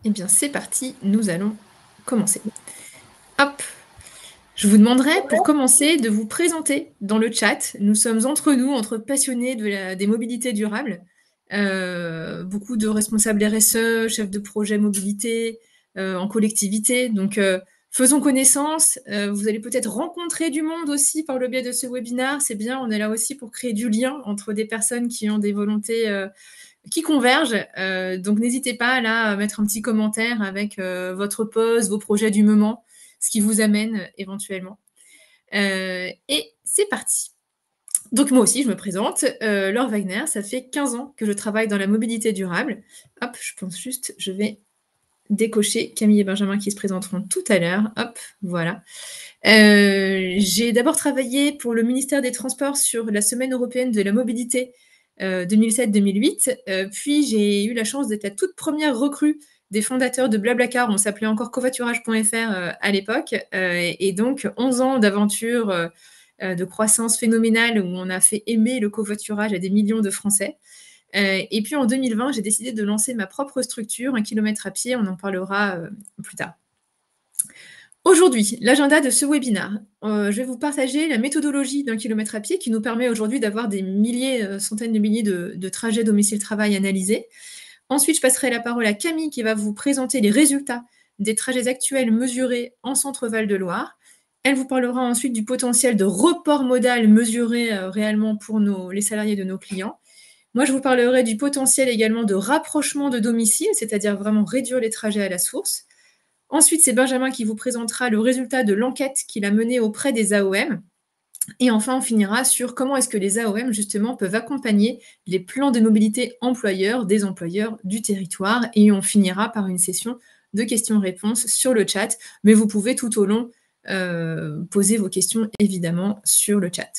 Eh bien, c'est parti, nous allons commencer. Hop, je vous demanderai pour commencer de vous présenter dans le chat. Nous sommes entre nous, entre passionnés des mobilités durables. Beaucoup de responsables RSE, chefs de projet mobilité, en collectivité. Donc, faisons connaissance. Vous allez peut-être rencontrer du monde aussi par le biais de ce webinaire. C'est bien, on est là aussi pour créer du lien entre des personnes qui ont des volontés qui convergent. Donc, n'hésitez pas là à mettre un petit commentaire avec votre poste, vos projets du moment, ce qui vous amène éventuellement. Et c'est parti. Donc, moi aussi, je me présente. Laure Wagner, ça fait 15 ans que je travaille dans la mobilité durable. Hop, je pense juste, je vais décocher Camille et Benjamin qui se présenteront tout à l'heure. Hop, voilà. J'ai d'abord travaillé pour le ministère des Transports sur la Semaine européenne de la mobilité 2007-2008. Puis j'ai eu la chance d'être la toute première recrue des fondateurs de Blablacar. On s'appelait encore covoiturage.fr à l'époque. Et donc 11 ans d'aventure, de croissance phénoménale où on a fait aimer le covoiturage à des millions de Français. Et puis en 2020, j'ai décidé de lancer ma propre structure, 1 kilomètre à pied. On en parlera plus tard. Aujourd'hui, l'agenda de ce webinaire. Je vais vous partager la méthodologie d'1 kilomètre à pied qui nous permet aujourd'hui d'avoir des milliers, centaines de milliers de trajets domicile-travail analysés. Ensuite, je passerai la parole à Camille qui va vous présenter les résultats des trajets actuels mesurés en Centre Val-de-Loire. Elle vous parlera ensuite du potentiel de report modal mesuré réellement pour les salariés de nos clients. Moi, je vous parlerai du potentiel également de rapprochement de domicile, c'est-à-dire vraiment réduire les trajets à la source. Ensuite, c'est Benjamin qui vous présentera le résultat de l'enquête qu'il a menée auprès des AOM. Et enfin, on finira sur comment est-ce que les AOM, justement, peuvent accompagner les plans de mobilité employeurs des employeurs du territoire. Et on finira par une session de questions-réponses sur le chat. Mais vous pouvez tout au long poser vos questions, évidemment, sur le chat.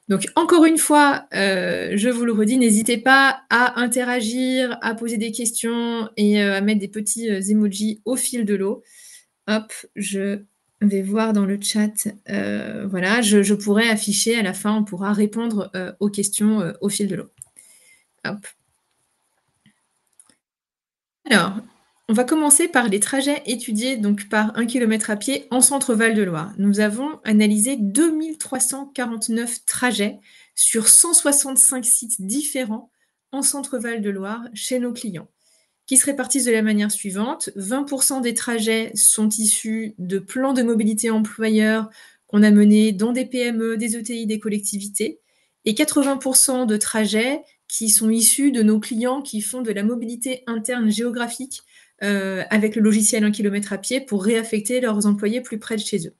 Donc, encore une fois, je vous le redis, n'hésitez pas à interagir, à poser des questions et à mettre des petits emojis au fil de l'eau. Hop, je vais voir dans le chat. Voilà, je pourrai afficher à la fin, on pourra répondre aux questions au fil de l'eau. Hop. Alors, on va commencer par les trajets étudiés donc par 1 kilomètre à pied en Centre Val-de-Loire. Nous avons analysé 2349 trajets sur 165 sites différents en Centre Val-de-Loire chez nos clients, qui se répartissent de la manière suivante. 20% des trajets sont issus de plans de mobilité employeurs qu'on a menés dans des PME, des ETI, des collectivités, et 80% de trajets qui sont issus de nos clients qui font de la mobilité interne géographique avec le logiciel 1 kilomètre à pied pour réaffecter leurs employés plus près de chez eux.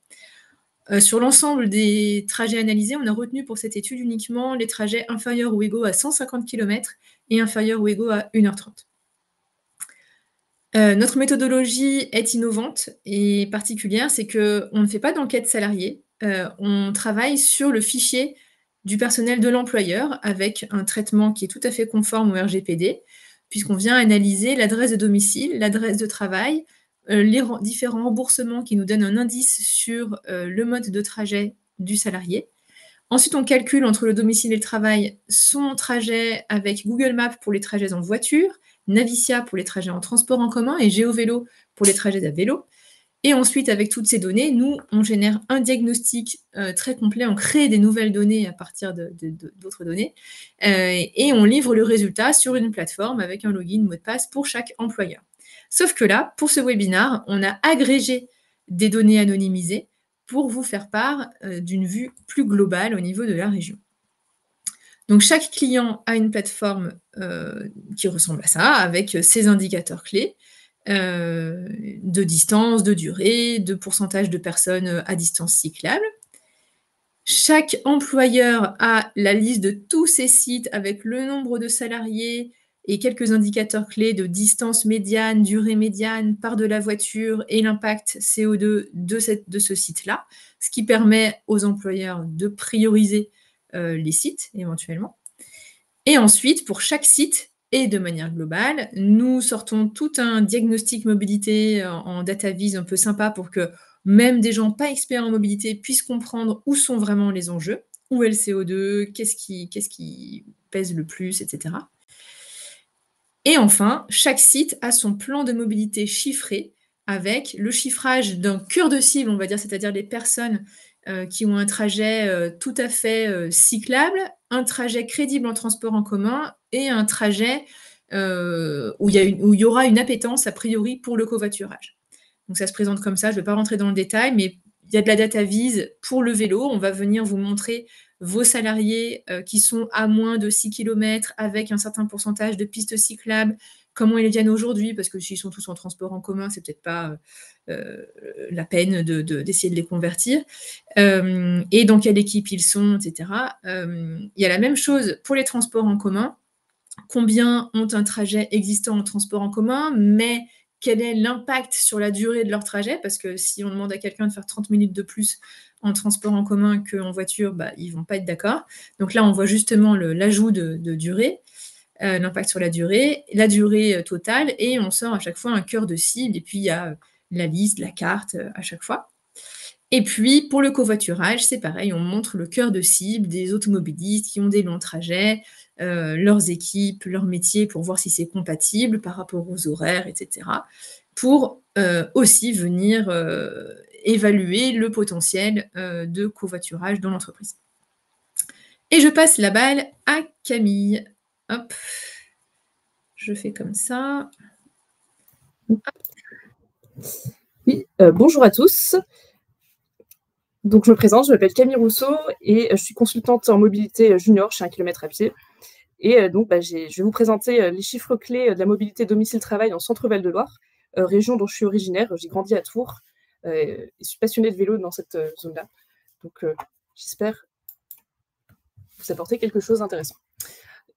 Sur l'ensemble des trajets analysés, on a retenu pour cette étude uniquement les trajets inférieurs ou égaux à 150 km et inférieurs ou égaux à 1h30. Notre méthodologie est innovante et particulière, c'est qu'on ne fait pas d'enquête salariée. On travaille sur le fichier du personnel de l'employeur avec un traitement qui est tout à fait conforme au RGPD, puisqu'on vient analyser l'adresse de domicile, l'adresse de travail, les différents remboursements qui nous donnent un indice sur le mode de trajet du salarié. Ensuite, on calcule entre le domicile et le travail son trajet avec Google Maps pour les trajets en voiture, Navicia pour les trajets en transport en commun et GeoVélo pour les trajets à vélo. Et ensuite, avec toutes ces données, nous, on génère un diagnostic très complet, on crée des nouvelles données à partir d'autres données, et on livre le résultat sur une plateforme avec un login, mot de passe pour chaque employeur. Sauf que là, pour ce webinaire, on a agrégé des données anonymisées pour vous faire part d'une vue plus globale au niveau de la région. Donc, chaque client a une plateforme qui ressemble à ça, avec ses indicateurs clés de distance, de durée, de pourcentage de personnes à distance cyclable. Chaque employeur a la liste de tous ses sites avec le nombre de salariés et quelques indicateurs clés de distance médiane, durée médiane, part de la voiture et l'impact CO2 de ce site-là, ce qui permet aux employeurs de prioriser les sites éventuellement. Et ensuite, pour chaque site, et de manière globale, nous sortons tout un diagnostic mobilité en data viz un peu sympa pour que même des gens pas experts en mobilité puissent comprendre où sont vraiment les enjeux, où est le CO2, qu'est-ce qui pèse le plus, etc. Et enfin, chaque site a son plan de mobilité chiffré avec le chiffrage d'un cœur de cible, on va dire, c'est-à-dire les personnes, qui ont un trajet, tout à fait, cyclable, un trajet crédible en transport en commun et un trajet, où il y aura une appétence a priori pour le covoiturage. Donc ça se présente comme ça, je ne vais pas rentrer dans le détail, mais il y a de la data vise pour le vélo. On va venir vous montrer vos salariés qui sont à moins de 6 kilomètres avec un certain pourcentage de pistes cyclables, comment ils viennent aujourd'hui, parce que s'ils sont tous en transport en commun, c'est peut-être pas la peine d'essayer de les convertir, et dans quelle équipe ils sont, etc. Il y a la même chose pour les transports en commun. Combien ont un trajet existant en transport en commun, mais quel est l'impact sur la durée de leur trajet? Parce que si on demande à quelqu'un de faire 30 minutes de plus en transport en commun qu'en voiture, bah, ils ne vont pas être d'accord. Donc là, on voit justement l'ajout de durée, l'impact sur la durée totale, et on sort à chaque fois un cœur de cible, et puis il y a la liste, la carte à chaque fois. Et puis, pour le covoiturage, c'est pareil, on montre le cœur de cible des automobilistes qui ont des longs trajets, leurs équipes, leur métier, pour voir si c'est compatible par rapport aux horaires, et cetera. Pour, aussi venir, évaluer le potentiel, de covoiturage dans l'entreprise. Et je passe la balle à Camille. Hop, je fais comme ça. Oui, bonjour à tous. Donc je me présente, je m'appelle Camille Rousseau et je suis consultante en mobilité junior chez 1 km à pied. Et donc je vais vous présenter les chiffres clés de la mobilité domicile-travail en Centre-Val de Loire, région dont je suis originaire. J'ai grandi à Tours et je suis passionnée de vélo dans cette zone-là. Donc j'espère vous apporter quelque chose d'intéressant.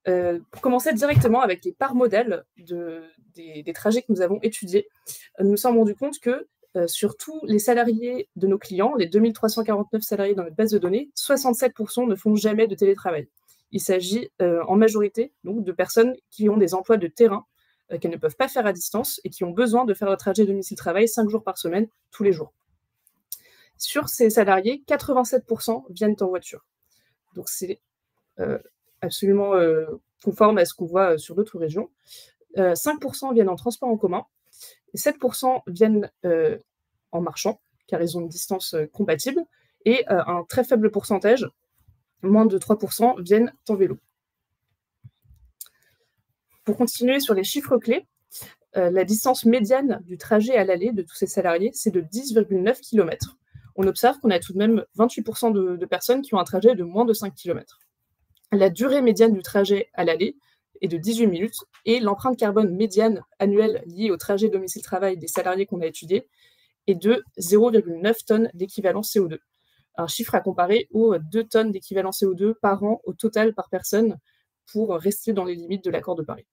Pour commencer directement avec les parts modèles des trajets que nous avons étudiés, nous nous sommes rendus compte que sur tous les salariés de nos clients, les 2349 salariés dans notre base de données, 67% ne font jamais de télétravail. Il s'agit en majorité donc, de personnes qui ont des emplois de terrain qu'elles ne peuvent pas faire à distance et qui ont besoin de faire le trajet domicile-travail 5 jours par semaine, tous les jours. Sur ces salariés, 87% viennent en voiture. Donc c'est absolument conforme à ce qu'on voit sur d'autres régions. 5% viennent en transport en commun, et 7% viennent en marchant, car ils ont une distance compatible, et un très faible pourcentage, moins de 3%, viennent en vélo. Pour continuer sur les chiffres clés, la distance médiane du trajet à l'aller de tous ces salariés, c'est de 10,9 km. On observe qu'on a tout de même 28% de personnes qui ont un trajet de moins de 5 km. La durée médiane du trajet à l'aller est de 18 minutes et l'empreinte carbone médiane annuelle liée au trajet domicile-travail des salariés qu'on a étudiés est de 0,9 tonnes d'équivalent CO2. Un chiffre à comparer aux 2 tonnes d'équivalent CO2 par an au total par personne pour rester dans les limites de l'accord de Paris.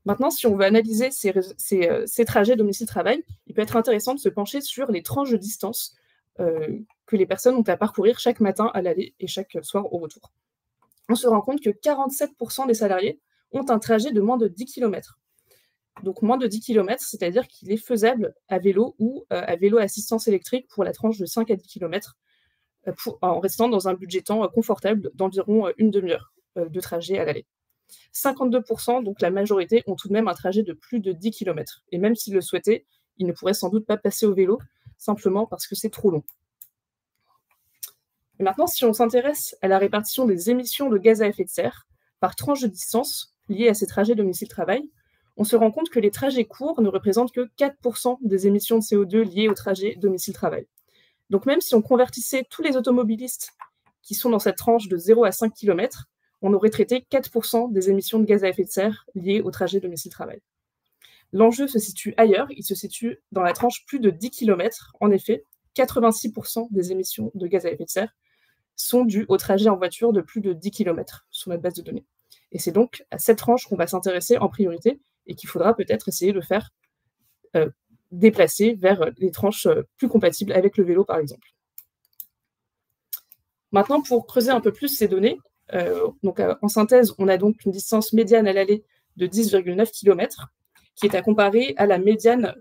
Maintenant, si on veut analyser ces trajets domicile-travail, il peut être intéressant de se pencher sur les tranches de distance que les personnes ont à parcourir chaque matin à l'aller et chaque soir au retour. On se rend compte que 47% des salariés ont un trajet de moins de 10 km. Donc moins de 10 km, c'est-à-dire qu'il est faisable à vélo ou à vélo à assistance électrique pour la tranche de 5 à 10 km, en restant dans un budget temps confortable d'environ une demi-heure de trajet à l'aller. 52%, donc la majorité, ont tout de même un trajet de plus de 10 km. Et même s'ils le souhaitaient, ils ne pourraient sans doute pas passer au vélo, simplement parce que c'est trop long. Et maintenant, si on s'intéresse à la répartition des émissions de gaz à effet de serre par tranche de distance liées à ces trajets domicile-travail, on se rend compte que les trajets courts ne représentent que 4% des émissions de CO2 liées au trajet domicile-travail. Donc même si on convertissait tous les automobilistes qui sont dans cette tranche de 0 à 5 km, on aurait traité 4% des émissions de gaz à effet de serre liées au trajet domicile-travail. L'enjeu se situe ailleurs, il se situe dans la tranche plus de 10 km. En effet, 86% des émissions de gaz à effet de serre sont dues au trajet en voiture de plus de 10 km sur notre base de données. Et c'est donc à cette tranche qu'on va s'intéresser en priorité et qu'il faudra peut-être essayer de faire déplacer vers les tranches plus compatibles avec le vélo, par exemple. Maintenant, pour creuser un peu plus ces données, en synthèse, on a donc une distance médiane à l'aller de 10,9 km, qui est à comparer à la médiane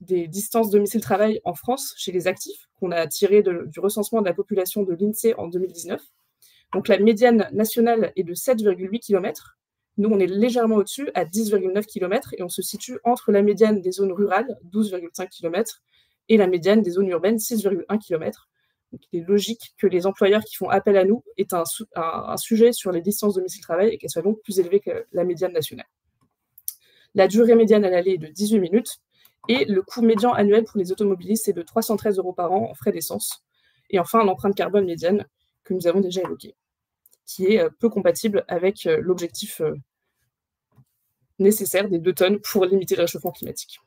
des distances domicile-travail en France chez les actifs, qu'on a tiré du recensement de la population de l'INSEE en 2019. Donc la médiane nationale est de 7,8 km, Nous, on est légèrement au-dessus, à 10,9 km, et on se situe entre la médiane des zones rurales, 12,5 km, et la médiane des zones urbaines, 6,1 km. Donc, il est logique que les employeurs qui font appel à nous aient un sujet sur les distances domicile-travail et qu'elles soient donc plus élevées que la médiane nationale. La durée médiane à l'aller est de 18 minutes, et le coût médian annuel pour les automobilistes est de 313 € par an en frais d'essence. Et enfin, l'empreinte carbone médiane, que nous avons déjà évoquée, qui est peu compatible avec l'objectif nécessaire des 2 tonnes pour limiter le réchauffement climatique.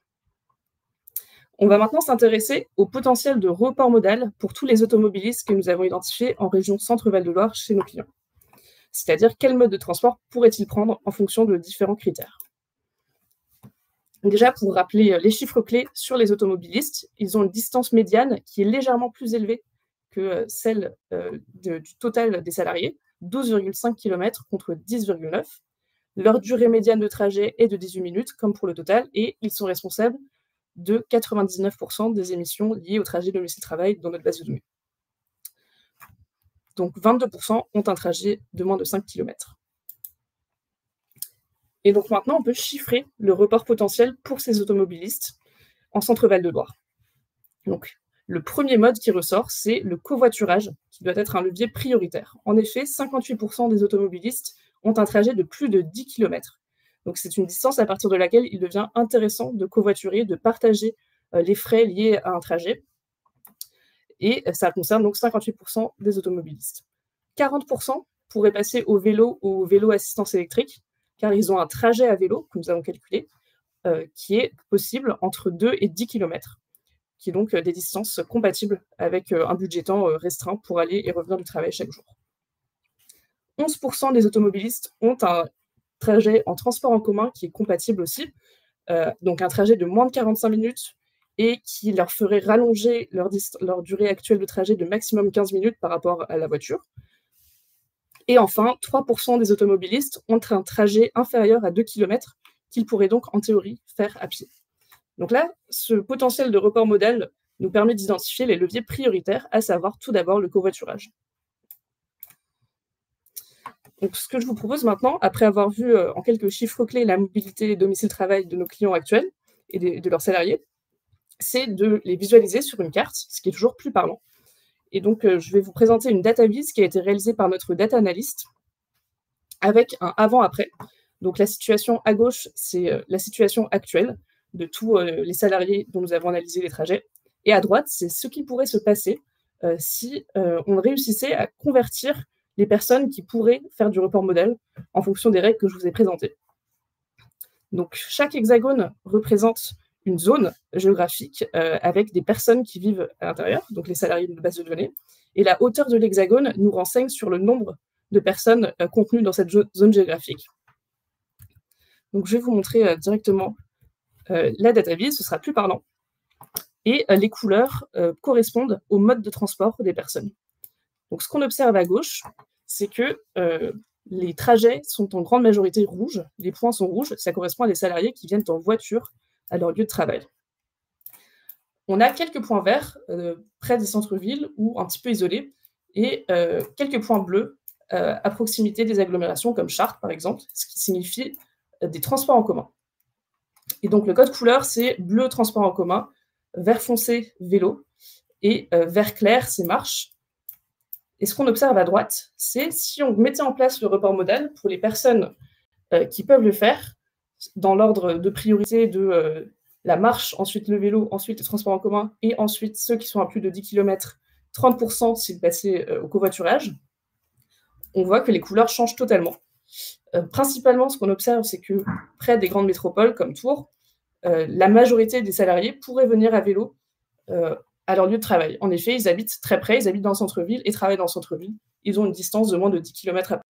On va maintenant s'intéresser au potentiel de report modal pour tous les automobilistes que nous avons identifiés en région Centre-Val de Loire chez nos clients. C'est-à-dire, quel mode de transport pourraient-ils prendre en fonction de différents critères. Déjà, pour rappeler les chiffres clés sur les automobilistes, ils ont une distance médiane qui est légèrement plus élevée que celle du total des salariés, 12,5 km contre 10,9. Leur durée médiane de trajet est de 18 minutes, comme pour le total, et ils sont responsables de 99% des émissions liées au trajet domicile-travail dans notre base de données. Donc 22% ont un trajet de moins de 5 km. Et donc maintenant, on peut chiffrer le report potentiel pour ces automobilistes en Centre-Val de Loire. Donc, le premier mode qui ressort, c'est le covoiturage, qui doit être un levier prioritaire. En effet, 58% des automobilistes ont un trajet de plus de 10 km. Donc, c'est une distance à partir de laquelle il devient intéressant de covoiturer, de partager les frais liés à un trajet. Et ça concerne donc 58% des automobilistes. 40% pourraient passer au vélo ou au vélo assistance électrique, car ils ont un trajet à vélo, que nous avons calculé, qui est possible entre 2 et 10 km, qui est donc des distances compatibles avec un budget temps restreint pour aller et revenir du travail chaque jour. 11% des automobilistes ont un trajet en transport en commun qui est compatible aussi, donc un trajet de moins de 45 minutes et qui leur ferait rallonger leur durée actuelle de trajet de maximum 15 minutes par rapport à la voiture. Et enfin, 3% des automobilistes ont un trajet inférieur à 2 km qu'ils pourraient donc en théorie faire à pied. Donc là, ce potentiel de report modal nous permet d'identifier les leviers prioritaires, à savoir tout d'abord le covoiturage. Donc ce que je vous propose maintenant, après avoir vu en quelques chiffres clés la mobilité et domicile-travail de nos clients actuels et de leurs salariés, c'est de les visualiser sur une carte, ce qui est toujours plus parlant. Et donc, je vais vous présenter une data vise qui a été réalisée par notre data analyst avec un avant-après. Donc, la situation à gauche, c'est la situation actuelle de tous les salariés dont nous avons analysé les trajets. Et à droite, c'est ce qui pourrait se passer si on réussissait à convertir les personnes qui pourraient faire du report modal en fonction des règles que je vous ai présentées. Donc, chaque hexagone représente une zone géographique avec des personnes qui vivent à l'intérieur, donc les salariés de notre base de données. Et la hauteur de l'hexagone nous renseigne sur le nombre de personnes contenues dans cette zone géographique. Donc, je vais vous montrer directement la data vise, ce sera plus parlant. Et les couleurs correspondent au mode de transport des personnes. Donc, ce qu'on observe à gauche, c'est que les trajets sont en grande majorité rouges. Les points sont rouges, ça correspond à des salariés qui viennent en voiture à leur lieu de travail. On a quelques points verts près des centres-villes ou un petit peu isolés, et quelques points bleus à proximité des agglomérations comme Chartres, par exemple, ce qui signifie des transports en commun. Et donc, le code couleur, c'est bleu, transport en commun, vert foncé, vélo, et vert clair, c'est marche. Et ce qu'on observe à droite, c'est si on mettait en place le report modal pour les personnes qui peuvent le faire, dans l'ordre de priorité de la marche, ensuite le vélo, ensuite les transports en commun, et ensuite ceux qui sont à plus de 10 km, 30% s'ils passaient au covoiturage, on voit que les couleurs changent totalement. Principalement, ce qu'on observe, c'est que près des grandes métropoles comme Tours, la majorité des salariés pourraient venir à vélo à leur lieu de travail. En effet, ils habitent très près, ils habitent dans le centre-ville et travaillent dans le centre-ville. Ils ont une distance de moins de 10 km à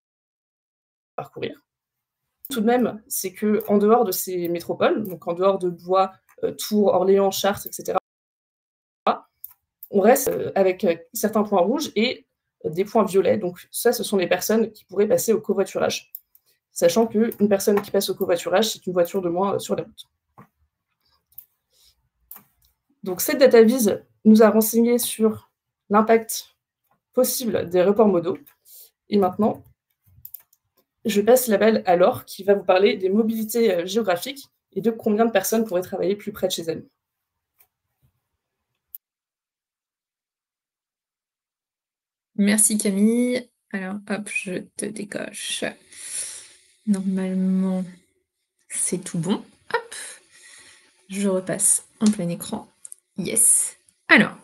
parcourir. Tout de même, c'est qu'en dehors de ces métropoles, donc en dehors de Blois, Tours, Orléans, Chartres, etc., on reste avec certains points rouges et des points violets. Donc ça, ce sont les personnes qui pourraient passer au covoiturage, sachant qu'une personne qui passe au covoiturage, c'est une voiture de moins sur la route. Donc cette data vise nous a renseigné sur l'impact possible des reports modaux. Et maintenant, Je passe la balle à Laure qui va vous parler des mobilités géographiques et de combien de personnes pourraient travailler plus près de chez elles. Merci Camille. Alors, hop, je te décoche. Normalement, c'est tout bon. Hop, je repasse en plein écran. Yes. Alors,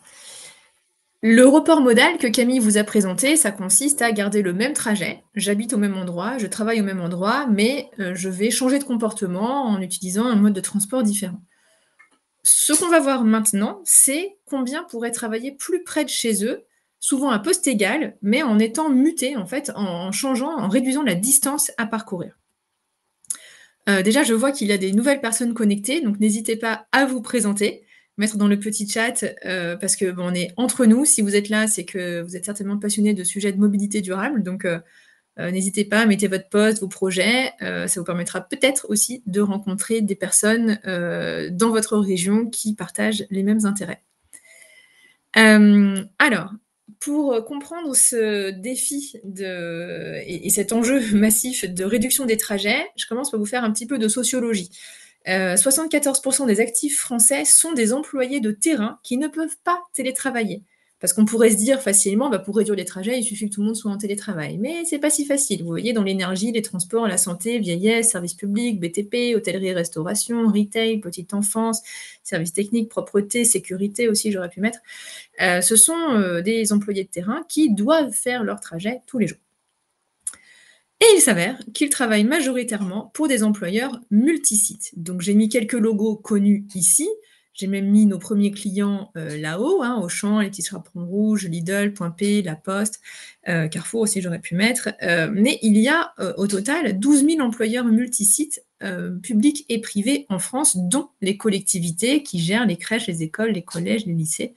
le report modal que Camille vous a présenté, ça consiste à garder le même trajet. J'habite au même endroit, je travaille au même endroit, mais je vais changer de comportement en utilisant un mode de transport différent. Ce qu'on va voir maintenant, c'est combien pourraient travailler plus près de chez eux, souvent à poste égal, mais en étant mutés, en fait, en changeant, en réduisant la distance à parcourir. Déjà, je vois qu'il y a des nouvelles personnes connectées, donc n'hésitez pas à vous présenter, mettre dans le petit chat, parce que bon, on est entre nous. Si vous êtes là, c'est que vous êtes certainement passionné de sujets de mobilité durable, donc n'hésitez pas, mettez votre poste, vos projets, ça vous permettra peut-être aussi de rencontrer des personnes dans votre région qui partagent les mêmes intérêts. Alors, pour comprendre ce défi et cet enjeu massif de réduction des trajets, je commence par vous faire un petit peu de sociologie. 74% des actifs français sont des employés de terrain qui ne peuvent pas télétravailler. Parce qu'on pourrait se dire facilement, bah, pour réduire les trajets, il suffit que tout le monde soit en télétravail. Mais c'est pas si facile. Vous voyez, dans l'énergie, les transports, la santé, vieillesse, services publics, BTP, hôtellerie, restauration, retail, petite enfance, services techniques, propreté, sécurité aussi, j'aurais pu mettre. Ce sont des employés de terrain qui doivent faire leur trajet tous les jours. Et il s'avère qu'ils travaillent majoritairement pour des employeurs multisites. Donc j'ai mis quelques logos connus ici. J'ai même mis nos premiers clients là-haut, hein, Auchan, les petits chaperons rouges, Lidl, Point P, La Poste, Carrefour aussi j'aurais pu mettre. Mais il y a au total 12 000 employeurs multisites publics et privés en France, dont les collectivités qui gèrent les crèches, les écoles, les collèges, les lycées.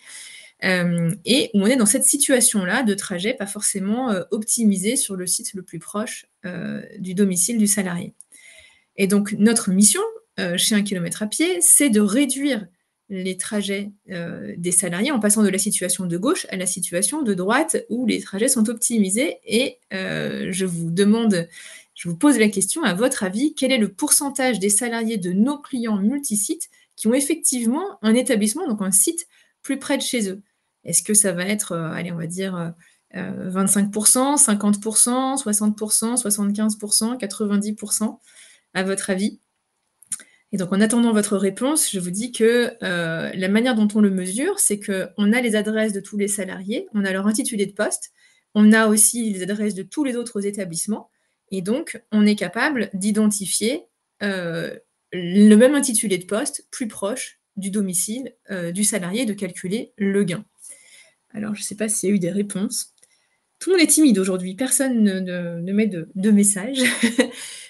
Et on est dans cette situation-là de trajet pas forcément optimisé sur le site le plus proche du domicile du salarié. Et donc notre mission chez 1 km à pied, c'est de réduire les trajets des salariés en passant de la situation de gauche à la situation de droite où les trajets sont optimisés. Et je vous pose la question, à votre avis, quel est le pourcentage des salariés de nos clients multisites qui ont effectivement un établissement, donc un site plus près de chez eux? Est-ce que ça va être, allez, on va dire 25%, 50%, 60%, 75%, 90%, à votre avis? Et donc, en attendant votre réponse, je vous dis que la manière dont on le mesure, c'est qu'on a les adresses de tous les salariés, on a leur intitulé de poste, on a aussi les adresses de tous les autres établissements, et donc on est capable d'identifier le même intitulé de poste plus proche du domicile du salarié, de calculer le gain. Alors, je ne sais pas s'il y a eu des réponses. Tout le monde est timide aujourd'hui, personne ne met de message.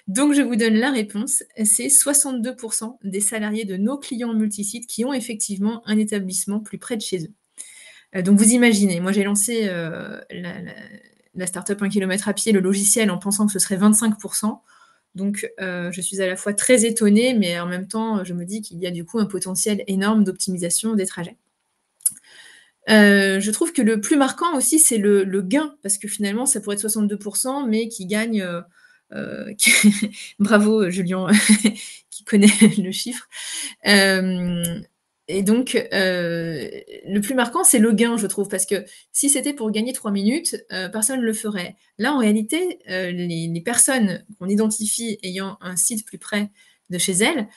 Donc, je vous donne la réponse. C'est 62% des salariés de nos clients multisites qui ont effectivement un établissement plus près de chez eux. Donc, vous imaginez, moi j'ai lancé la startup 1 km à pied, le logiciel, en pensant que ce serait 25%. Donc, je suis à la fois très étonnée, mais en même temps, je me dis qu'il y a du coup un potentiel énorme d'optimisation des trajets. Je trouve que le plus marquant aussi, c'est le gain, parce que finalement, ça pourrait être 62%, mais qui gagne, bravo Julien, qui connaît le chiffre. Et donc, le plus marquant, c'est le gain, je trouve, parce que si c'était pour gagner 3 minutes, personne ne le ferait. Là, en réalité, les personnes qu'on identifie ayant un site plus près de chez elles,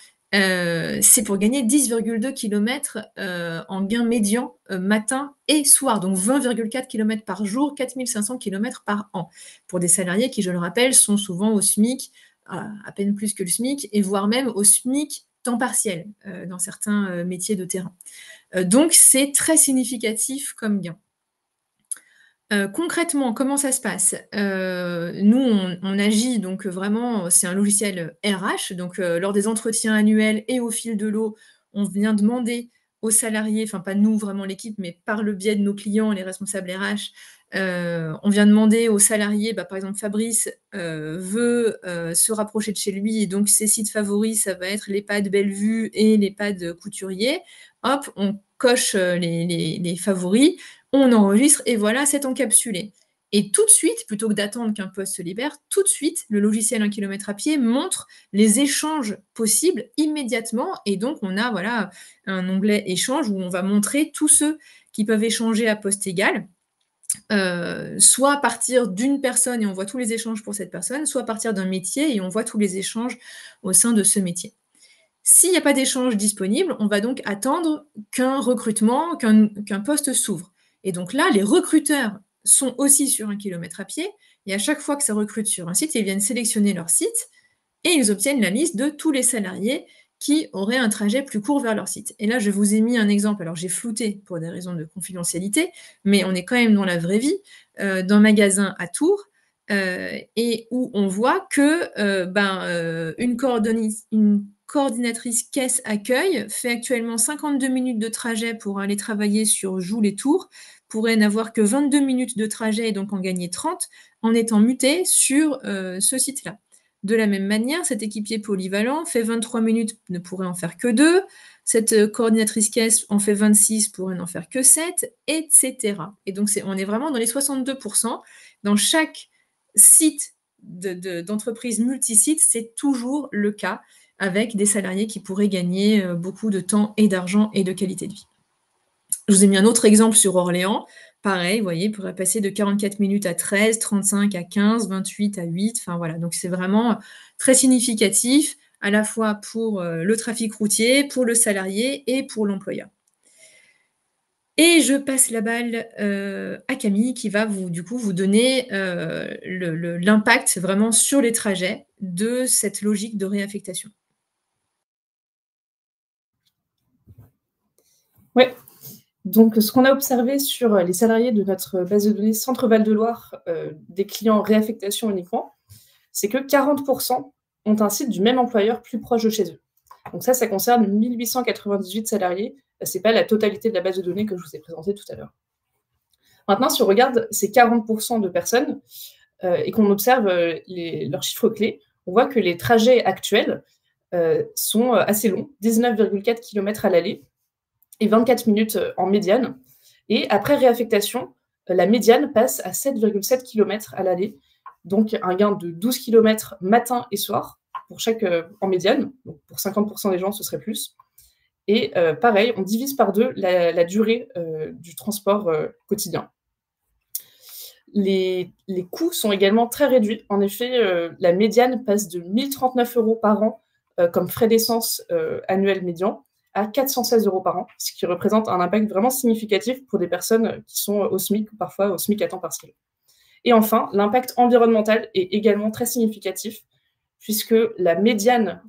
c'est pour gagner 10,2 km en gain médian matin et soir, donc 20,4 km par jour, 4 500 km par an, pour des salariés qui, je le rappelle, sont souvent au SMIC, à peine plus que le SMIC, et voire même au SMIC temps partiel dans certains métiers de terrain. Donc c'est très significatif comme gain. Concrètement, comment ça se passe? Nous, on agit donc vraiment, c'est un logiciel RH, donc lors des entretiens annuels et au fil de l'eau, on vient demander aux salariés, enfin pas nous vraiment l'équipe, mais par le biais de nos clients, les responsables RH, on vient demander aux salariés, bah, par exemple Fabrice veut se rapprocher de chez lui et donc ses sites favoris, ça va être l'EHPAD Bellevue et l'EHPAD Couturier. Hop, on coche les favoris, on enregistre et voilà, c'est encapsulé. Et tout de suite, plutôt que d'attendre qu'un poste se libère, tout de suite, le logiciel 1 km à pied montre les échanges possibles immédiatement et donc on a, voilà, un onglet échange où on va montrer tous ceux qui peuvent échanger à poste égal, soit à partir d'une personne et on voit tous les échanges pour cette personne, soit à partir d'un métier et on voit tous les échanges au sein de ce métier. S'il n'y a pas d'échange disponible, on va donc attendre qu'un recrutement, qu'un poste s'ouvre. Et donc là, les recruteurs sont aussi sur 1 km à pied et à chaque fois que ça recrute sur un site, ils viennent sélectionner leur site et ils obtiennent la liste de tous les salariés qui auraient un trajet plus court vers leur site. Et là, je vous ai mis un exemple. Alors, j'ai flouté pour des raisons de confidentialité, mais on est quand même dans la vraie vie, d'un magasin à Tours, et où on voit que une coordinatrice caisse accueil fait actuellement 52 minutes de trajet pour aller travailler sur Joux-les-Tours, pourrait n'avoir que 22 minutes de trajet et donc en gagner 30 en étant mutée sur ce site-là. De la même manière, cet équipier polyvalent fait 23 minutes, ne pourrait en faire que 2. Cette coordinatrice caisse en fait 26, pourrait n'en faire que 7, etc. Et donc, on est vraiment dans les 62%. Dans chaque site d'entreprise multisite, c'est toujours le cas avec des salariés qui pourraient gagner beaucoup de temps et d'argent et de qualité de vie. Je vous ai mis un autre exemple sur Orléans. Pareil, vous voyez, il pourrait passer de 44 minutes à 13, 35 à 15, 28 à 8. Enfin voilà, donc c'est vraiment très significatif, à la fois pour le trafic routier, pour le salarié et pour l'employeur. Et je passe la balle à Camille qui va vous donner l'impact vraiment sur les trajets de cette logique de réaffectation. Oui. Donc, ce qu'on a observé sur les salariés de notre base de données Centre Val-de-Loire, des clients réaffectation uniquement, c'est que 40% ont un site du même employeur plus proche de chez eux. Donc ça concerne 1898 salariés. Ce n'est pas la totalité de la base de données que je vous ai présentée tout à l'heure. Maintenant, si on regarde ces 40% de personnes et qu'on observe leurs chiffres clés, on voit que les trajets actuels sont assez longs, 19,4 km à l'aller et 24 minutes en médiane. Et après réaffectation, la médiane passe à 7,7 km à l'aller, donc un gain de 12 km matin et soir pour chaque en médiane. Donc pour 50% des gens, ce serait plus. Et pareil, on divise par 2 la durée du transport quotidien. Les coûts sont également très réduits. En effet, la médiane passe de 1 039 € par an comme frais d'essence annuel médian à 416 € par an, ce qui représente un impact vraiment significatif pour des personnes qui sont au SMIC ou parfois au SMIC à temps partiel. Et enfin, l'impact environnemental est également très significatif, puisque la moyenne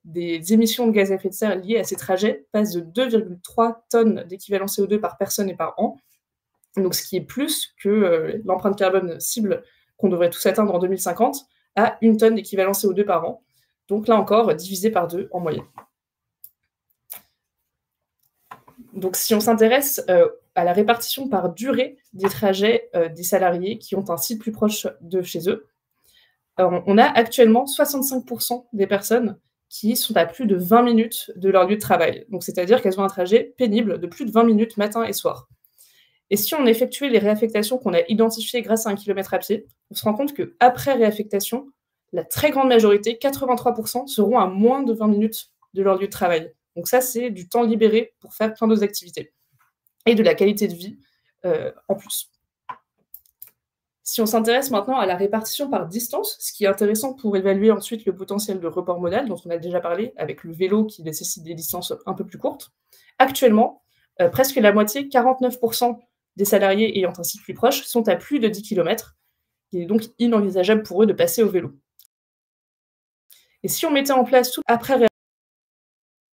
des émissions de gaz à effet de serre liées à ces trajets passe de 2,3 tonnes d'équivalent CO2 par personne et par an, donc ce qui est plus que l'empreinte carbone cible qu'on devrait tous atteindre en 2050, à 1 tonne d'équivalent CO2 par an. Donc là encore, divisé par 2 en moyenne. Donc, si on s'intéresse à la répartition par durée des trajets des salariés qui ont un site plus proche de chez eux, on a actuellement 65% des personnes qui sont à plus de 20 minutes de leur lieu de travail. Donc, c'est-à-dire qu'elles ont un trajet pénible de plus de 20 minutes matin et soir. Et si on effectuait les réaffectations qu'on a identifiées grâce à 1 km à pied, on se rend compte qu'après réaffectation, la très grande majorité, 83%, seront à moins de 20 minutes de leur lieu de travail. Donc ça, c'est du temps libéré pour faire plein d'autres activités. Et de la qualité de vie en plus. Si on s'intéresse maintenant à la répartition par distance, ce qui est intéressant pour évaluer ensuite le potentiel de report modal, dont on a déjà parlé, avec le vélo qui nécessite des distances un peu plus courtes, actuellement, presque la moitié, 49% des salariés ayant un site plus proche, sont à plus de 10 km. Il est donc inenvisageable pour eux de passer au vélo. Et si on mettait en place tout après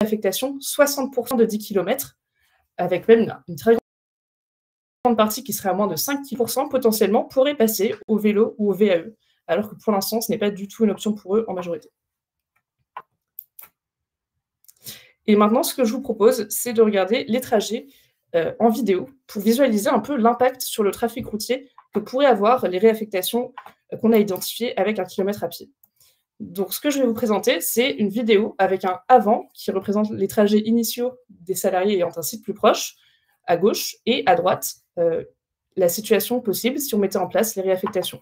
réaffectation, 60% de 10 km, avec même une très grande partie qui serait à moins de 5% potentiellement, pourrait passer au vélo ou au VAE, alors que pour l'instant, ce n'est pas du tout une option pour eux en majorité. Et maintenant, ce que je vous propose, c'est de regarder les trajets en vidéo pour visualiser un peu l'impact sur le trafic routier que pourraient avoir les réaffectations qu'on a identifiées avec 1 km à pied. Donc, ce que je vais vous présenter, c'est une vidéo avec un avant qui représente les trajets initiaux des salariés ayant un site plus proche, à gauche, et à droite, la situation possible si on mettait en place les réaffectations.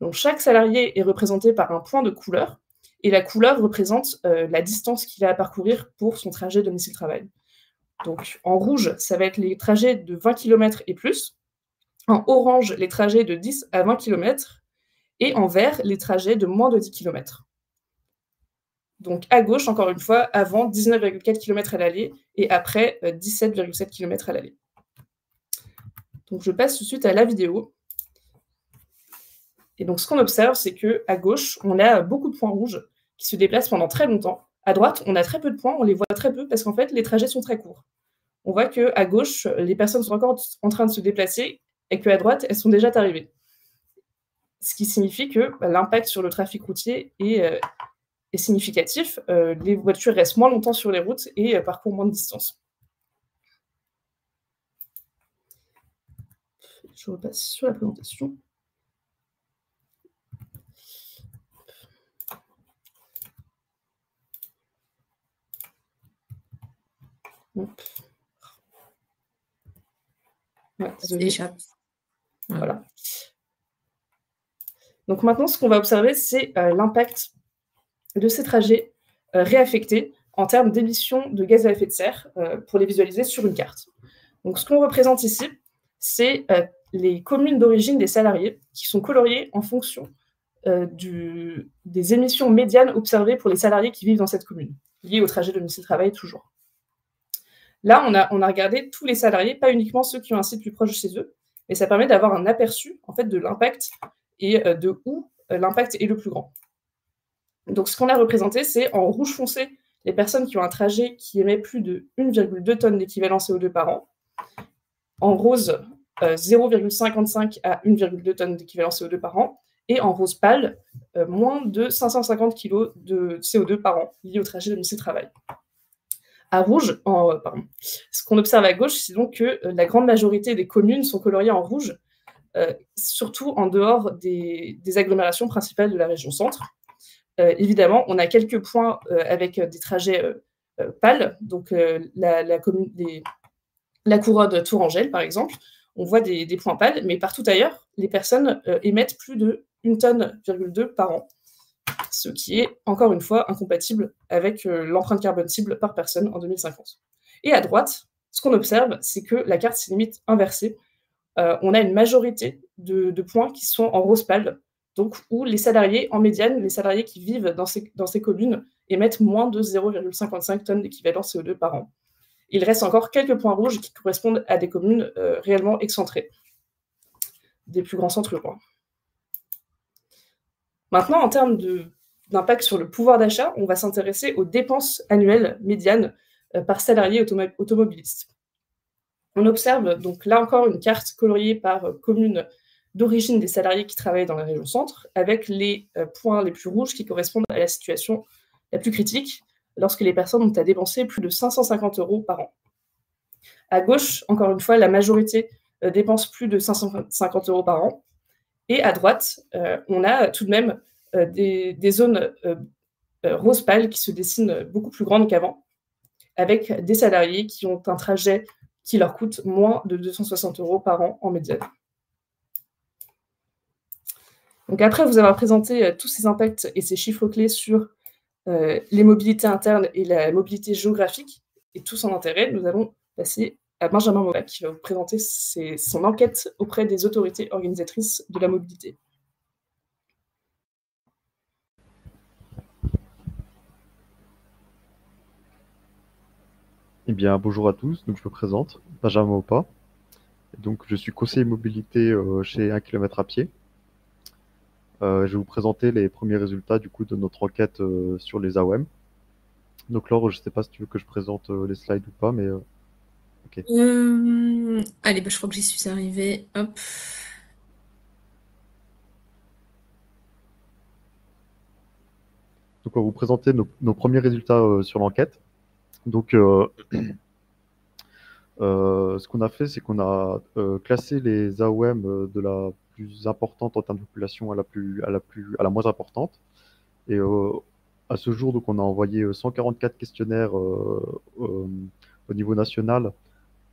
Donc chaque salarié est représenté par un point de couleur, et la couleur représente la distance qu'il a à parcourir pour son trajet domicile-travail. Donc en rouge, ça va être les trajets de 20 km et plus, en orange, les trajets de 10 à 20 km, et en vert, les trajets de moins de 10 km. Donc à gauche, encore une fois, avant 19,4 km à l'aller et après 17,7 km à l'aller. Donc je passe tout de suite à la vidéo. Et donc ce qu'on observe, c'est qu'à gauche, on a beaucoup de points rouges qui se déplacent pendant très longtemps. À droite, on a très peu de points, on les voit très peu parce qu'en fait, les trajets sont très courts. On voit qu'à gauche, les personnes sont encore en train de se déplacer et qu'à droite, elles sont déjà arrivées. Ce qui signifie que l'impact sur le trafic routier est significatif. Les voitures restent moins longtemps sur les routes et parcourent moins de distance. Je repasse sur la présentation. Hop. Ouais, Ça s'échappe. Voilà. Donc maintenant, ce qu'on va observer, c'est l'impact de ces trajets réaffectés en termes d'émissions de gaz à effet de serre pour les visualiser sur une carte. Donc ce qu'on représente ici, c'est les communes d'origine des salariés qui sont coloriées en fonction des émissions médianes observées pour les salariés qui vivent dans cette commune, liées au trajet domicile-travail toujours. Là, on a regardé tous les salariés, pas uniquement ceux qui ont un site plus proche de chez eux, mais ça permet d'avoir un aperçu en fait, de l'impact et de où l'impact est le plus grand. Donc ce qu'on a représenté, c'est en rouge foncé les personnes qui ont un trajet qui émet plus de 1,2 tonnes d'équivalent CO2 par an, en rose 0,55 à 1,2 tonnes d'équivalent CO2 par an, et en rose pâle, moins de 550 kg de CO2 par an liés au trajet domicile-travail. À rouge, ce qu'on observe à gauche, c'est donc que la grande majorité des communes sont coloriées en rouge, surtout en dehors des agglomérations principales de la région centre. Évidemment, on a quelques points avec des trajets pâles, donc la couronne Tourangelle, par exemple, on voit des points pâles, mais partout ailleurs, les personnes émettent plus de 1,2 tonne par an, ce qui est, encore une fois, incompatible avec l'empreinte carbone cible par personne en 2050. Et à droite, ce qu'on observe, c'est que la carte s'est limite inversée. On a une majorité de points qui sont en rose pâle, donc où les salariés, en médiane, les salariés qui vivent dans ces communes émettent moins de 0,55 tonnes d'équivalent CO2 par an. Il reste encore quelques points rouges qui correspondent à des communes réellement excentrées, des plus grands centres urbains. Maintenant, en termes d'impact sur le pouvoir d'achat, on va s'intéresser aux dépenses annuelles médianes par salarié automobiliste. On observe donc là encore une carte coloriée par commune d'origine des salariés qui travaillent dans la région centre, avec les points les plus rouges qui correspondent à la situation la plus critique, lorsque les personnes ont à dépenser plus de 550 € par an. À gauche, encore une fois, la majorité dépense plus de 550 € par an. Et à droite, on a tout de même des zones rose pâle qui se dessinent beaucoup plus grandes qu'avant, avec des salariés qui ont un trajet qui leur coûte moins de 260 € par an en médiane. Donc après vous avoir présenté tous ces impacts et ces chiffres clés sur les mobilités internes et la mobilité géographique et tout son intérêt, nous allons passer à Benjamin Moga qui va vous présenter son enquête auprès des autorités organisatrices de la mobilité. Eh bien, bonjour à tous. Donc, je me présente, Benjamin Opa. Donc, je suis conseiller mobilité chez 1 km à pied. Je vais vous présenter les premiers résultats du coup de notre enquête sur les AOM. Donc, Laure, je ne sais pas si tu veux que je présente les slides ou pas, mais ok. Allez, je crois que j'y suis arrivée. Hop. Donc, on va vous présenter nos premiers résultats sur l'enquête. Donc, ce qu'on a fait, c'est qu'on a classé les AOM de la plus importante en termes de population à la moins importante. Et à ce jour, donc, on a envoyé 144 questionnaires au niveau national,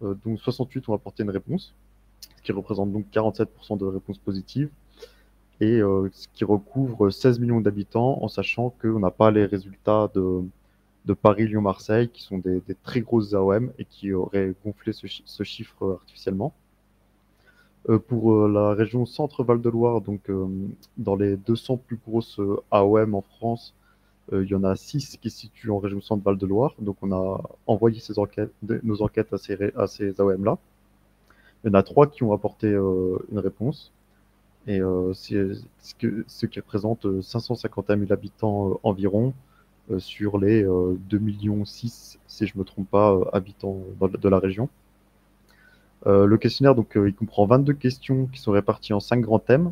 dont 68 ont apporté une réponse. ce qui représente donc 47% de réponses positives, et ce qui recouvre 16 millions d'habitants, en sachant qu'on n'a pas les résultats de Paris, Lyon, Marseille, qui sont des très grosses AOM et qui auraient gonflé ce chiffre artificiellement. Pour la région Centre-Val de Loire, donc dans les 200 plus grosses AOM en France, il y en a 6 qui se situent en région Centre-Val de Loire. Donc on a envoyé nos enquêtes à ces AOM-là. Il y en a 3 qui ont apporté une réponse. Et c'est ce qui représente 551 000 habitants environ sur les 2,6 millions, si je ne me trompe pas, habitants de la région. Le questionnaire, donc, il comprend 22 questions qui sont réparties en 5 grands thèmes,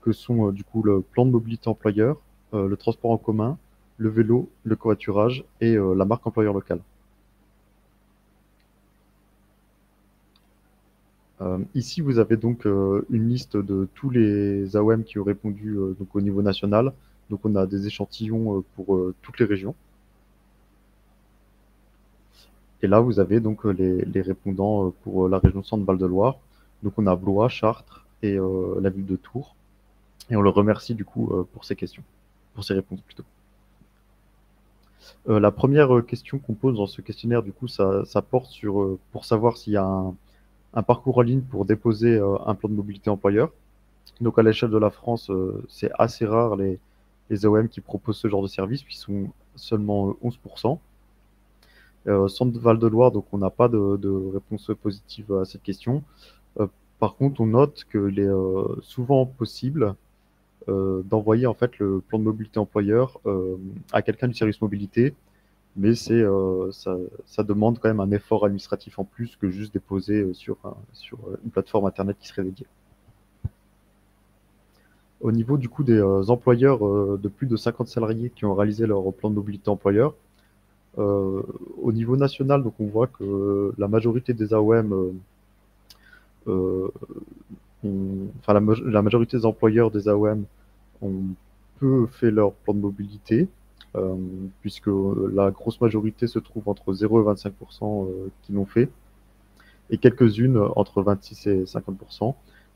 que sont du coup le plan de mobilité employeur, le transport en commun, le vélo, le covoiturage et la marque employeur locale. Ici, vous avez donc une liste de tous les AOM qui ont répondu donc, au niveau national. Donc, on a des échantillons pour toutes les régions. Et là, vous avez donc les répondants pour la région Centre-Val de Loire. Donc, on a Blois, Chartres et la ville de Tours. Et on le remercie du coup pour ces questions, pour ces réponses plutôt. La première question qu'on pose dans ce questionnaire, du coup, ça porte sur pour savoir s'il y a un parcours en ligne pour déposer un plan de mobilité employeur. Donc, à l'échelle de la France, c'est assez rare les AOM qui proposent ce genre de service, puisqu'ils sont seulement 11%. Centre Val de Loire, donc on n'a pas de réponse positive à cette question. Par contre, on note qu'il est souvent possible d'envoyer en fait le plan de mobilité employeur à quelqu'un du service mobilité, mais ça demande quand même un effort administratif en plus que juste déposer sur une plateforme internet qui serait dédiée. Au niveau du coup des employeurs de plus de 50 salariés qui ont réalisé leur plan de mobilité employeur, au niveau national, donc on voit que la majorité des AOM, la majorité des employeurs des AOM ont peu fait leur plan de mobilité, puisque la grosse majorité se trouve entre 0 et 25% qui l'ont fait, et quelques-unes entre 26 et 50%.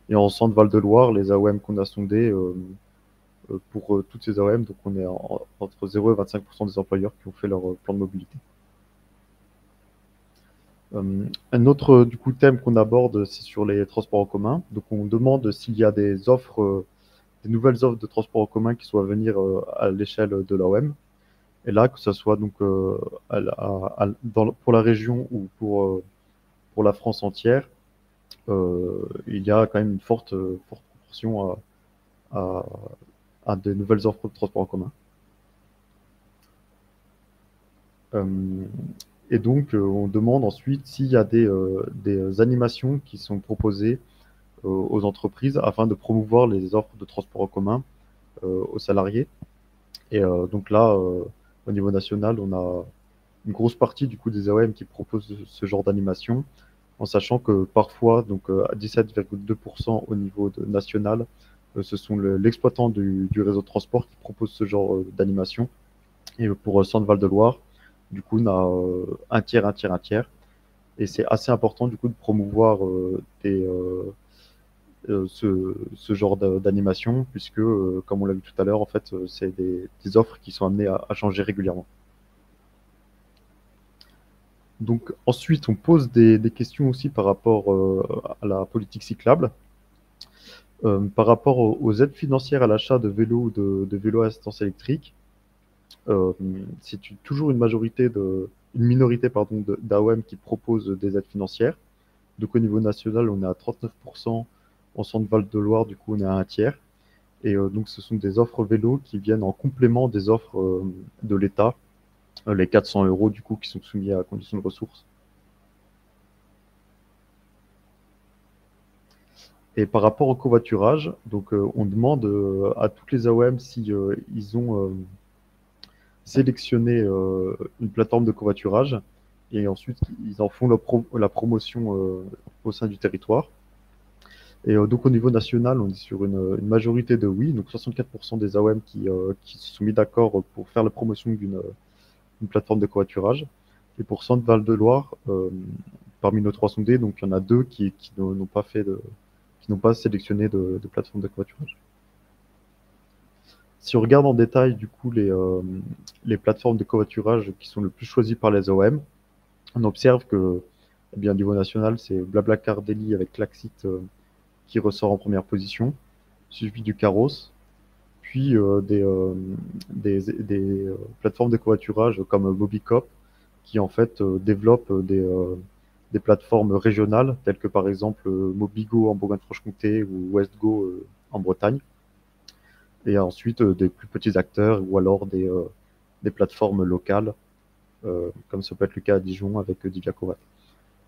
Et en Centre Val de Loire, les AOM qu'on a sondés, pour toutes ces AOM, donc on est entre 0 et 25% des employeurs qui ont fait leur plan de mobilité. Un autre du coup thème qu'on aborde, c'est sur les transports en commun. Donc on demande s'il y a des offres, des nouvelles offres de transports en commun qui soient à venir à l'échelle de l'AOM. Et là, que ce soit donc pour la région ou pour la France entière, il y a quand même une forte proportion à de nouvelles offres de transport en commun. Et donc, on demande ensuite s'il y a des animations qui sont proposées aux entreprises afin de promouvoir les offres de transport en commun aux salariés. Et donc là, au niveau national, on a une grosse partie du coup des AOM qui proposent ce genre d'animation, en sachant que parfois, donc à 17,2% au niveau national, ce sont l'exploitant du réseau de transport qui propose ce genre d'animation. Et pour Centre Val de Loire, du coup, on a un tiers. Et c'est assez important du coup de promouvoir ce genre d'animation, puisque, comme on l'a vu tout à l'heure, en fait, c'est des offres qui sont amenées à changer régulièrement. Donc ensuite, on pose des questions aussi par rapport à la politique cyclable. Par rapport aux aides financières à l'achat de vélos ou de vélos à assistance électrique, c'est toujours une minorité d'AOM qui propose des aides financières. Donc au niveau national, on est à 39%, en Centre Val de Loire, du coup on est à un tiers. Et donc ce sont des offres vélos qui viennent en complément des offres de l'État, les 400 € du coup qui sont soumis à condition de ressources. Et par rapport au covoiturage, donc on demande à toutes les AOM si ils ont sélectionné une plateforme de covoiturage, et ensuite ils en font la promotion au sein du territoire. Et donc au niveau national, on est sur une majorité de oui, donc 64% des AOM qui se sont mis d'accord pour faire la promotion d'une plateforme de covoiturage. Et pour Centre Val de Loire, parmi nos 3 sondés, donc il y en a 2 qui n'ont pas sélectionné de plateforme de covoiturage. Si on regarde en détail du coup les plateformes de covoiturage qui sont le plus choisies par les OM, on observe que, eh bien, au niveau national, c'est Blablacar Daily avec Klaxit qui ressort en première position, suivi du Caros, puis des plateformes de covoiturage comme Mobicop, qui en fait développent des plateformes régionales, telles que par exemple Mobigo en Bourgogne-Franche-Comté ou Westgo en Bretagne. Et ensuite des plus petits acteurs ou alors des plateformes locales, comme ça peut être le cas à Dijon avec Diviacovat.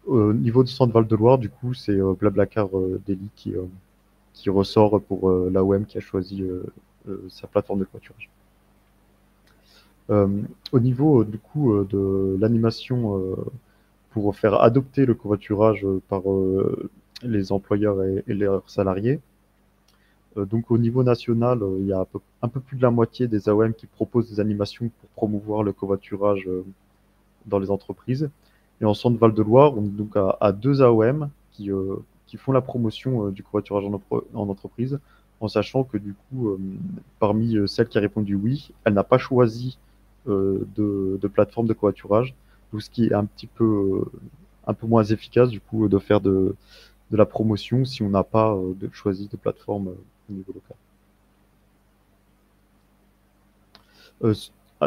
Au niveau du centre Val-de-Loire, du coup, c'est Blablacar Daily qui ressort pour l'AOM qui a choisi sa plateforme de covoiturage. Au niveau du coup de l'animation pour faire adopter le covoiturage par les employeurs et leurs salariés, donc au niveau national, il y a un peu plus de la moitié des AOM qui proposent des animations pour promouvoir le covoiturage dans les entreprises. Et en centre Val-de-Loire, on est donc à 2 AOM qui font la promotion du covoiturage en entreprise, en sachant que du coup, parmi celles qui a répondu oui, elle n'a pas choisi de plateforme de covoiturage, donc ce qui est un peu moins efficace du coup de faire de la promotion si on n'a pas choisi de plateforme au niveau local.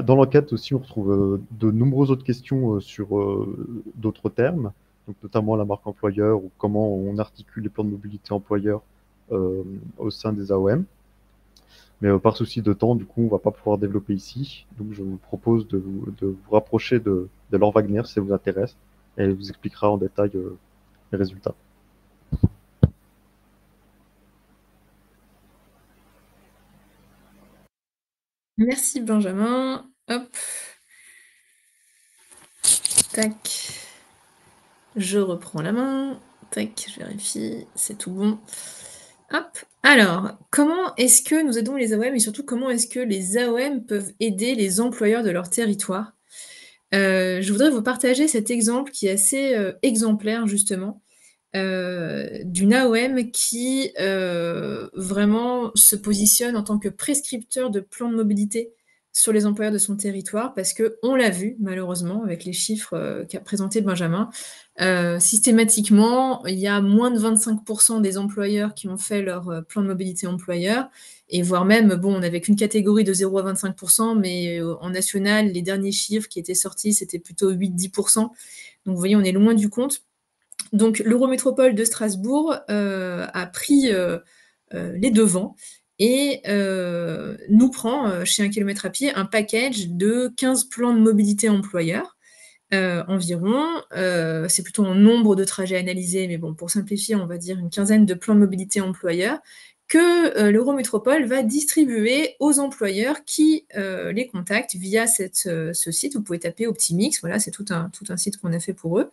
Dans l'enquête aussi, on retrouve de nombreuses autres questions sur d'autres termes, donc notamment la marque employeur ou comment on articule les plans de mobilité employeur au sein des AOM. Mais par souci de temps, du coup, on ne va pas pouvoir développer ici. Donc je vous propose de vous rapprocher de Laure Wagner si ça vous intéresse. Et elle vous expliquera en détail les résultats. Merci Benjamin. Hop. Tac. Je reprends la main. Tac, je vérifie, c'est tout bon. Hop. Alors, comment est-ce que nous aidons les AOM et surtout comment est-ce que les AOM peuvent aider les employeurs de leur territoire? Je voudrais vous partager cet exemple qui est assez exemplaire justement, d'une AOM qui vraiment se positionne en tant que prescripteur de plans de mobilité sur les employeurs de son territoire, parce qu'on l'a vu malheureusement avec les chiffres qu'a présenté Benjamin. Systématiquement, il y a moins de 25% des employeurs qui ont fait leur plan de mobilité employeur, et voire même, bon, on n'avait qu'une catégorie de 0 à 25%, mais en national, les derniers chiffres qui étaient sortis, c'était plutôt 8-10%. Donc vous voyez, on est loin du compte. Donc l'Eurométropole de Strasbourg a pris les devants et nous prend chez 1 km à pied un package de 15 plans de mobilité employeur environ. C'est plutôt en nombre de trajets analysés, mais bon, pour simplifier, on va dire une quinzaine de plans de mobilité employeur que l'Eurométropole va distribuer aux employeurs qui les contactent via ce site. Vous pouvez taper Optimix, voilà, c'est tout un site qu'on a fait pour eux,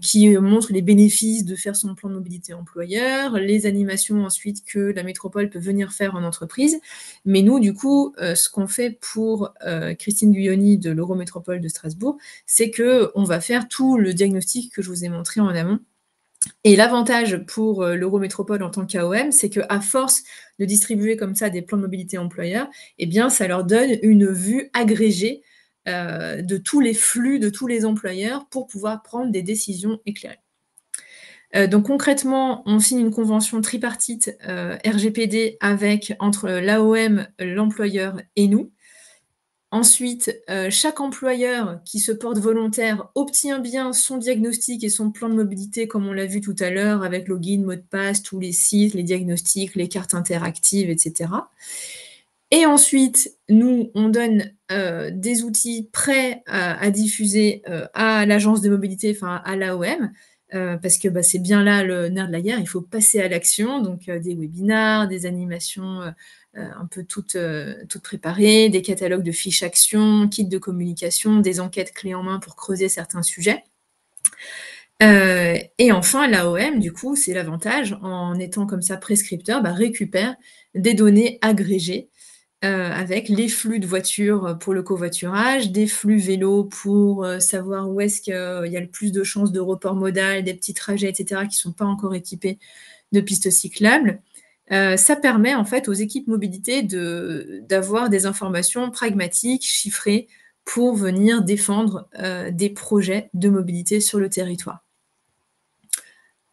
qui montre les bénéfices de faire son plan de mobilité employeur, les animations ensuite que la métropole peut venir faire en entreprise. Mais nous, du coup, ce qu'on fait pour Christine Guyoni de l'Eurométropole de Strasbourg, c'est qu'on va faire tout le diagnostic que je vous ai montré en amont. Et l'avantage pour l'Eurométropole en tant qu'AOM, c'est qu'à force de distribuer comme ça des plans de mobilité employeur, eh bien, ça leur donne une vue agrégée de tous les flux de tous les employeurs pour pouvoir prendre des décisions éclairées. Donc concrètement, on signe une convention tripartite RGPD entre l'AOM, l'employeur et nous. Ensuite, chaque employeur qui se porte volontaire obtient bien son diagnostic et son plan de mobilité, comme on l'a vu tout à l'heure, avec login, mot de passe, tous les sites, les diagnostics, les cartes interactives, etc. Et ensuite, nous, on donne des outils prêts à diffuser à l'agence de mobilité, enfin à l'AOM, parce que c'est bien là le nerf de la guerre, il faut passer à l'action, donc des webinars, des animations un peu toutes préparées, des catalogues de fiches actions, kits de communication, des enquêtes clés en main pour creuser certains sujets. Et enfin, l'AOM, du coup, c'est l'avantage, en étant comme ça prescripteur, récupère des données agrégées avec les flux de voitures pour le covoiturage, des flux vélos pour savoir où est-ce qu'il y a le plus de chances de report modal, des petits trajets, et cetera, qui ne sont pas encore équipés de pistes cyclables. Ça permet en fait aux équipes mobilité d'avoir des informations pragmatiques, chiffrées, pour venir défendre des projets de mobilité sur le territoire.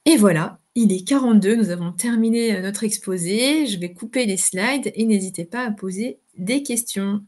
Et voilà, il est 42, nous avons terminé notre exposé. Je vais couper les slides et n'hésitez pas à poser des questions.